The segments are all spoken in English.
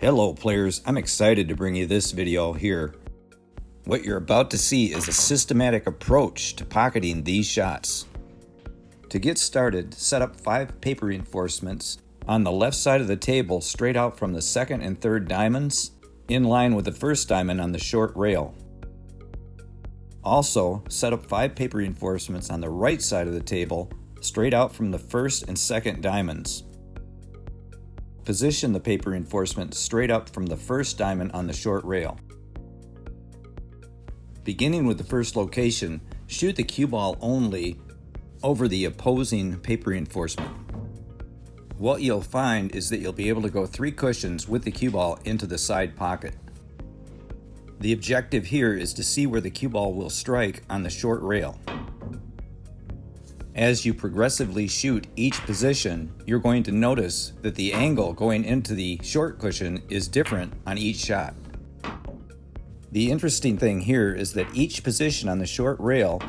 Hello players, I'm excited to bring you this video here. What you're about to see is a systematic approach to pocketing these shots. To get started, set up 5 paper reinforcements on the left side of the table straight out from the second and third diamonds, in line with the first diamond on the short rail. Also, set up 5 paper reinforcements on the right side of the table straight out from the first and second diamonds. Position the paper reinforcement straight up from the first diamond on the short rail. Beginning with the first location, shoot the cue ball only over the opposing paper reinforcement. What you'll find is that you'll be able to go 3 cushions with the cue ball into the side pocket. The objective here is to see where the cue ball will strike on the short rail. As you progressively shoot each position, you're going to notice that the angle going into the short cushion is different on each shot. The interesting thing here is that each position on the short rail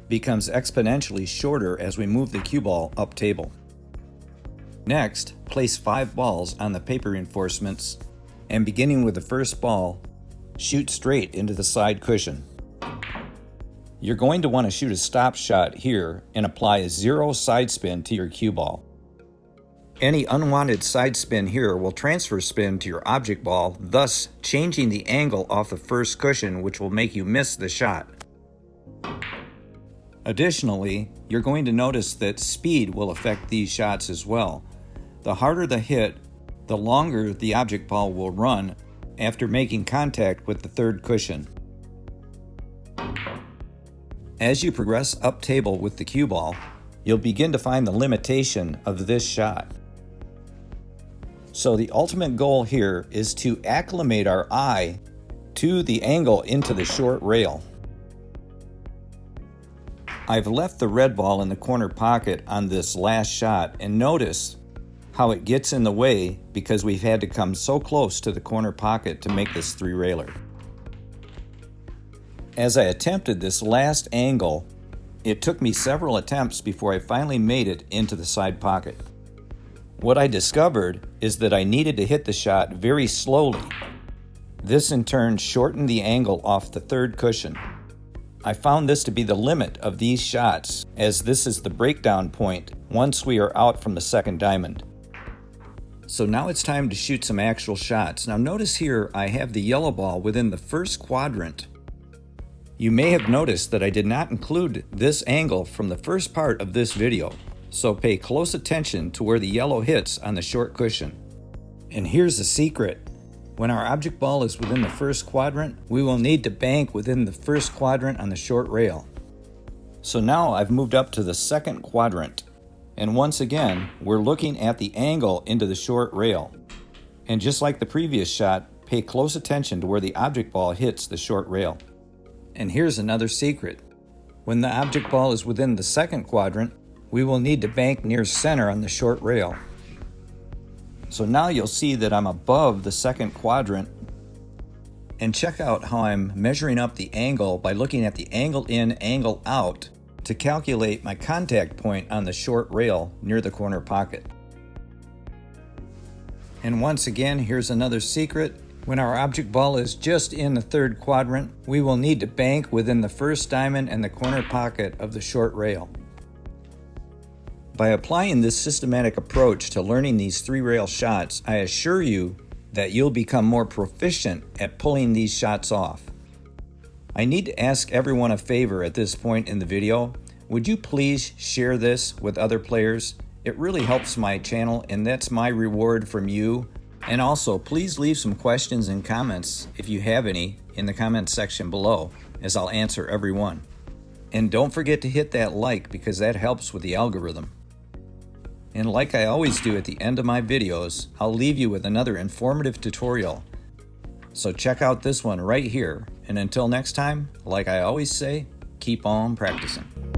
becomes exponentially shorter as we move the cue ball up table. Next, place 5 balls on the paper reinforcements, and beginning with the first ball, shoot straight into the side cushion. You're going to want to shoot a stop shot here and apply a 0 side spin to your cue ball. Any unwanted side spin here will transfer spin to your object ball, thus changing the angle off the first cushion, which will make you miss the shot. Additionally, you're going to notice that speed will affect these shots as well. The harder the hit, the longer the object ball will run after making contact with the third cushion. As you progress up table with the cue ball, you'll begin to find the limitation of this shot. So the ultimate goal here is to acclimate our eye to the angle into the short rail. I've left the red ball in the corner pocket on this last shot, and notice how it gets in the way because we've had to come so close to the corner pocket to make this 3-railer. As I attempted this last angle, it took me several attempts before I finally made it into the side pocket. What I discovered is that I needed to hit the shot very slowly. This in turn shortened the angle off the third cushion. I found this to be the limit of these shots, as this is the breakdown point once we are out from the second diamond. So now it's time to shoot some actual shots. Now notice here I have the yellow ball within the first quadrant. You may have noticed that I did not include this angle from the first part of this video, so pay close attention to where the yellow hits on the short cushion. And here's the secret. When our object ball is within the first quadrant, we will need to bank within the first quadrant on the short rail. So now I've moved up to the second quadrant, and once again, we're looking at the angle into the short rail. And just like the previous shot, pay close attention to where the object ball hits the short rail. And here's another secret. When the object ball is within the second quadrant, we will need to bank near center on the short rail. So now you'll see that I'm above the second quadrant. And check out how I'm measuring up the angle by looking at the angle in, angle out to calculate my contact point on the short rail near the corner pocket. And once again, here's another secret. When our object ball is just in the third quadrant, we will need to bank within the first diamond and the corner pocket of the short rail. By applying this systematic approach to learning these 3-rail shots, I assure you that you'll become more proficient at pulling these shots off. I need to ask everyone a favor at this point in the video. Would you please share this with other players? It really helps my channel, and that's my reward from you. And also, please leave some questions and comments, if you have any, in the comments section below, as I'll answer every one. And don't forget to hit that like, because that helps with the algorithm. And like I always do at the end of my videos, I'll leave you with another informative tutorial. So check out this one right here, and until next time, like I always say, keep on practicing.